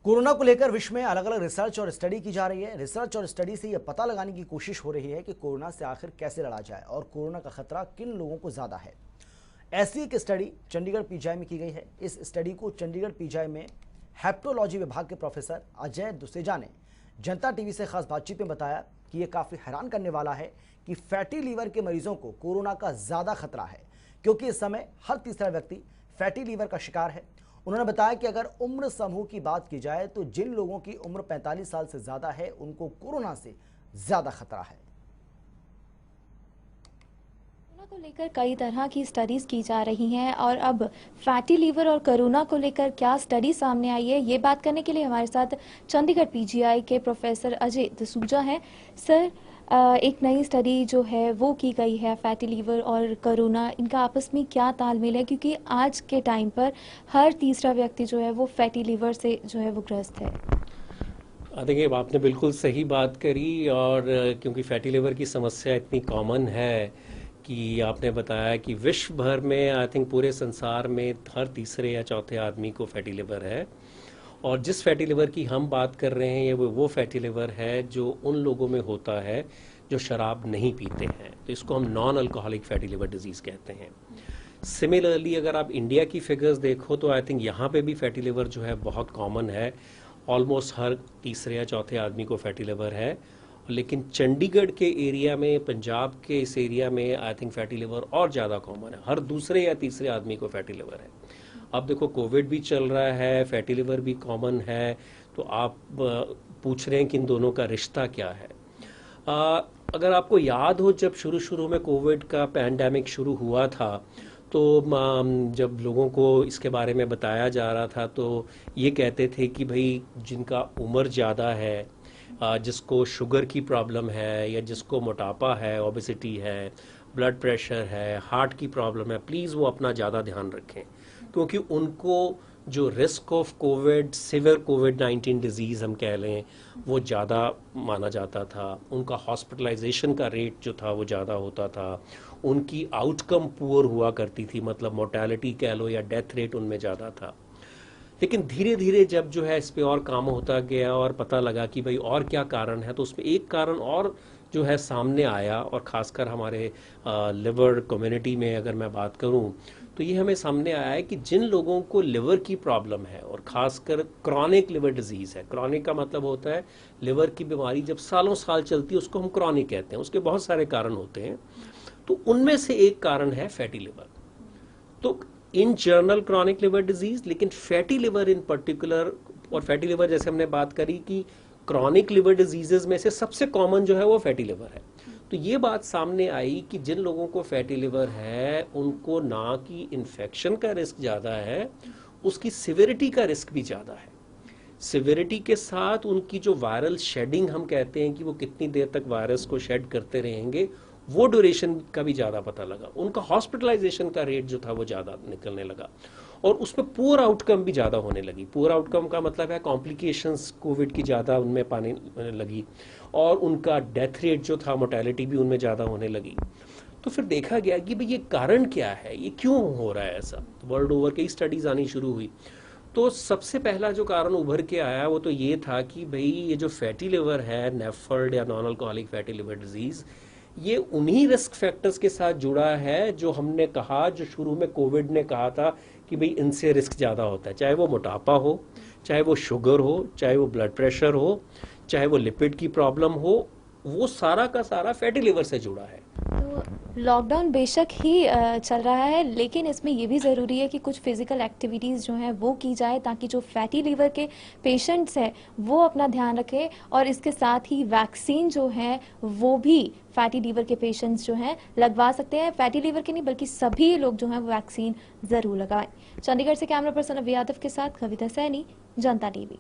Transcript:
Corona को लेकर विश्व में अलग अलग रिसर्च और स्टडी की जा रही है। रिसर्च और स्टडी से यह पता लगाने की कोशिश हो रही है कि कोरोना से आखिर कैसे लड़ा जाए और कोरोना का खतरा किन लोगों को ज्यादा है। ऐसी एक स्टडी चंडीगढ़ पीजीआई में की गई है। इस स्टडी को चंडीगढ़ पीजीआई में हेप्टोलॉजी विभाग के प्रोफेसर अजय दुसेजा ने जनता टीवी से खास बातचीत में बताया कि यह काफी हैरान करने वाला है कि फैटी लीवर के मरीजों को कोरोना का ज्यादा खतरा है, क्योंकि इस समय हर तीसरा व्यक्ति फैटी लीवर का शिकार है। उन्होंने बताया कि अगर उम्र समूह की बात की जाए तो जिन लोगों की उम्र 45 साल से ज्यादा है उनको कोरोना से ज्यादा खतरा है। कोरोना को लेकर कई तरह की स्टडीज की जा रही हैं और अब फैटी लीवर और कोरोना को लेकर क्या स्टडी सामने आई है, ये बात करने के लिए हमारे साथ चंडीगढ़ पीजीआई के प्रोफेसर अजय दसूजा हैं। सर, एक नई स्टडी जो है वो की गई है, फैटी लीवर और कोरोना, इनका आपस में क्या तालमेल है, क्योंकि आज के टाइम पर हर तीसरा व्यक्ति जो है वो फैटी लीवर से जो है वो ग्रस्त है। देखिए, आपने बिल्कुल सही बात करी। और क्योंकि फैटी लिवर की समस्या इतनी कॉमन है कि आपने बताया कि विश्व भर में आई थिंक पूरे संसार में हर तीसरे या चौथे आदमी को फैटी लिवर है। और जिस फैटी लिवर की हम बात कर रहे हैं ये वो फैटी लिवर है जो उन लोगों में होता है जो शराब नहीं पीते हैं, तो इसको हम non alcoholic fatty liver disease कहते हैं। सिमिलरली अगर आप इंडिया की फिगर्स देखो तो आई थिंक यहाँ पे भी फैटी लिवर जो है बहुत कॉमन है। ऑलमोस्ट हर तीसरे या चौथे आदमी को फैटी लिवर है। लेकिन चंडीगढ़ के एरिया में, पंजाब के इस एरिया में आई थिंक फैटी लिवर और ज़्यादा कॉमन है। हर दूसरे या तीसरे आदमी को फैटी लिवर है। अब देखो, कोविड भी चल रहा है, फैटी लिवर भी कॉमन है, तो आप पूछ रहे हैं कि इन दोनों का रिश्ता क्या है। अगर आपको याद हो, जब शुरू में कोविड का पैंडेमिक शुरू हुआ था तो जब लोगों को इसके बारे में बताया जा रहा था तो ये कहते थे कि भाई जिनका उम्र ज़्यादा है, जिसको शुगर की प्रॉब्लम है या जिसको मोटापा है, ओबेसिटी है, ब्लड प्रेशर है, हार्ट की प्रॉब्लम है, प्लीज़ वो अपना ज़्यादा ध्यान रखें, क्योंकि उनको जो risk of Covid, severe covid disease हम कह लें, वो ज़्यादा माना जाता था। उनका हॉस्पिटलाइजेशन का रेट जो था वो ज़्यादा होता था। उनकी आउटकम पुअर हुआ करती थी, मतलब मोर्टेलिटी कह लो या डेथ रेट उनमें ज़्यादा था। लेकिन धीरे धीरे जब जो है इस पे और काम होता गया और पता लगा कि भाई और क्या कारण है, तो उसमें एक कारण और जो है सामने आया। और ख़ासकर हमारे लिवर कम्युनिटी में अगर मैं बात करूं तो ये हमें सामने आया है कि जिन लोगों को लिवर की प्रॉब्लम है और ख़ासकर क्रॉनिक लिवर डिजीज़ है, क्रॉनिक का मतलब होता है लिवर की बीमारी जब सालों साल चलती है उसको हम क्रॉनिक कहते हैं। उसके बहुत सारे कारण होते हैं, तो उनमें से एक कारण है फैटी लिवर। तो in general chronic liver disease, लेकिन फैटी लिवर इन पर्टिकुलर, और फैटी लिवर जैसे हमने बात करी कि क्रॉनिक लिवर डिजीजेज में से सबसे कॉमन जो है वो फैटी लिवर है। तो ये बात सामने आई कि जिन लोगों को फैटी लिवर है उनको ना कि इन्फेक्शन का रिस्क ज़्यादा है, उसकी सिविरिटी का रिस्क भी ज़्यादा है। सिविरिटी के साथ उनकी जो वायरल शेडिंग हम कहते हैं कि वो कितनी देर तक वायरस को शेड करते रहेंगे, वो ड्यूरेशन का भी ज़्यादा पता लगा। उनका हॉस्पिटलाइजेशन का रेट जो था वो ज़्यादा निकलने लगा और उसमें पुअर आउटकम भी ज़्यादा होने लगी। पुअर आउटकम का मतलब है कॉम्प्लिकेशंस कोविड की ज़्यादा उनमें पाने लगी और उनका डेथ रेट जो था, मोर्टेलिटी भी उनमें ज़्यादा होने लगी। तो फिर देखा गया कि भाई ये कारण क्या है, ये क्यों हो रहा है ऐसा। वर्ल्ड ओवर कई स्टडीज़ आनी शुरू हुई। तो सबसे पहला जो कारण उभर के आया वो तो ये था कि भाई ये जो फैटी लिवर है, नेफर्ड या non alcoholic fatty liver disease, ये उन्हीं रिस्क फैक्टर्स के साथ जुड़ा है जो हमने कहा, जो शुरू में कोविड ने कहा था कि भाई इनसे रिस्क ज़्यादा होता है। चाहे वो मोटापा हो, चाहे वो शुगर हो, चाहे वो ब्लड प्रेशर हो, चाहे वो लिपिड की प्रॉब्लम हो, वो सारा का सारा फैटी लिवर से जुड़ा है। तो लॉकडाउन बेशक ही चल रहा है, लेकिन इसमें ये भी ज़रूरी है कि कुछ फिजिकल एक्टिविटीज़ जो हैं वो की जाए ताकि जो फैटी लिवर के पेशेंट्स हैं वो अपना ध्यान रखें। और इसके साथ ही वैक्सीन जो है वो भी फैटी लीवर के पेशेंट्स जो हैं लगवा सकते हैं। फैटी लीवर के नहीं बल्कि सभी लोग जो हैं वो वैक्सीन ज़रूर लगाएं। चंडीगढ़ से कैमरा पर्सन अभी यादव के साथ कविता सैनी, जनता टीवी।